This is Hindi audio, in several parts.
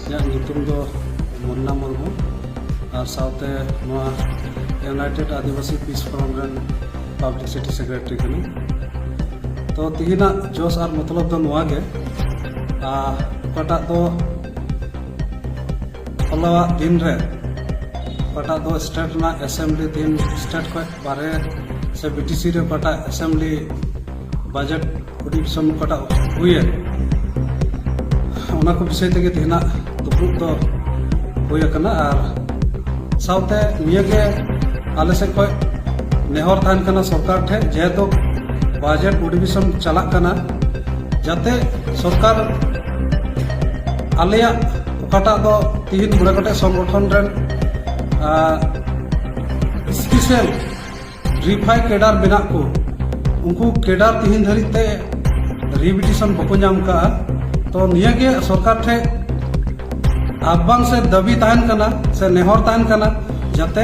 ᱧᱩᱛᱩᱢ ᱫᱚ मुन्ना मुर्मू और साथ यूनाइटेड आदिवासी पीस फोरम रेन पब्लिसिटी सेक्रेटरी कनी। तो तिहिना जोश और मतलब दो नुआगे पटा दो हलवा दिन रे पटा दो स्टेट ना असेंबली दिन स्टेट को बारे से बीटीसी रे पटा असेंबली बजट ऑडिशन पटा हुए उना को विषय तेगे तिहिना दुपुक दो हुए कना और साउते नियगे आले से कोई नेहर थान कना सरकार ठे जेहेतु बजट ऑडिशन चला कना जाते सरकार आलिया ओकाटा दो तीन बुढ़े कटे संगठन रेन स्पेशल रिफाई केडार बिना को उनको केडार तीन धरी ते रिविटिशन बको नाम का। तो नियगे सरकार ठे आबांग से दाबी ताहन कना से नेहर ताहन कना जाते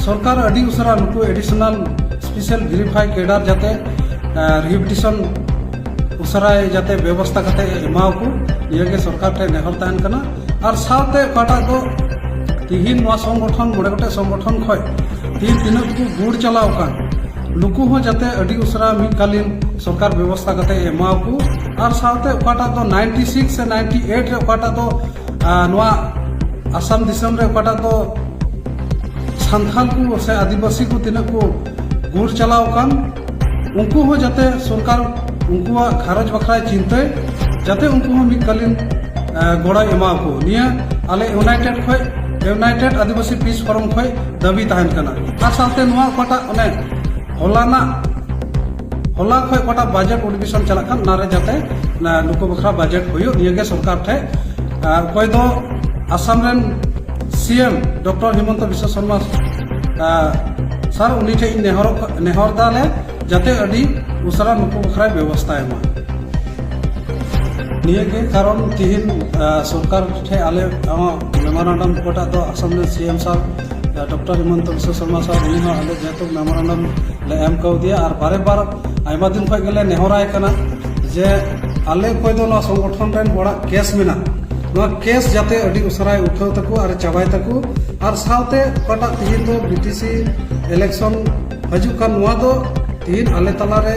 सरकार अडी उसरा नुकु एडिशनल स्पेशल वेरीफाई केडार जाते रिविटिशन उसरा जाते व्यवस्था करते एमाव को नियगे सरकार ठे नेहर ताहन कना। और साथे काटा दो तीन नुआ संगठन मोड़े गोटे संगठन खय तीन तीन को गुड़ चलाव का नुकु हो जाते अडी उसरा मिकालीन सरकार व्यवस्था करते एमाव को। और साथे काटा दो 96 से 98 रे काटा दो नुआ आसाम दिसम रे काटा दो संथाल को से आदिवासी को तीन को गुड़ चलाव कान उनको हो जाते सरकार उनको घारज बखरा चिंते जाते उनको मिकालीन गोड़ा एमाव को निया आले यूनाइटेड आदिवासी पीस फोरम खय दाबी ताहन कना। और साथे नुआ काटा अने होला खय काटा बजट ऑडिशन चला कान नारे जाते नुको बखरा बजट हुयो नियगे सरकार ठे कोई दो Assam rain CM doctor Himanta विश्व शर्मा सर उनी ठे नेहर दाले जाते अडी उसरा नुको बखरा व्यवस्था एमा नियगे कारण तीन सरकार ठे आले मेमोरेंडम कोटा दो Assam rain CM sir doctor Himanta विश्व शर्मा सर उनी आले जेहेतु मेमोरेंडम ले एम कौ दिया और बारे बार आयमा दिन खय गेले नेहराय कना जे आले कोई दो संगठन रेन बड़ा केस मेना केस जाते अडी उसराय उठाव तको और चाबाय तको। और साथे कटा तीन दो बीटीसी इलेक्शन हजू का नुआ दो तीन आले तला रे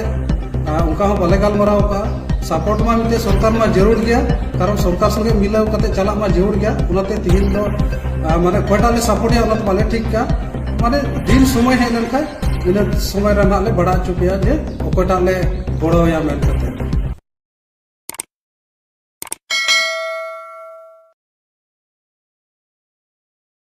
उनका हो बाले गालमराव का सपोर्ट मा मिलते सरकार मा जरूर गया कारण सरकार संगे मिलाव कते चला मा जरूर गया उनाते तीन दो माने कोटा ले सपोर्ट या उनात बाले ठीक का माने दिन समय है लनखा इन समय रना ले बड़ा चुकिया जे कोटा ले बड़ो या मेल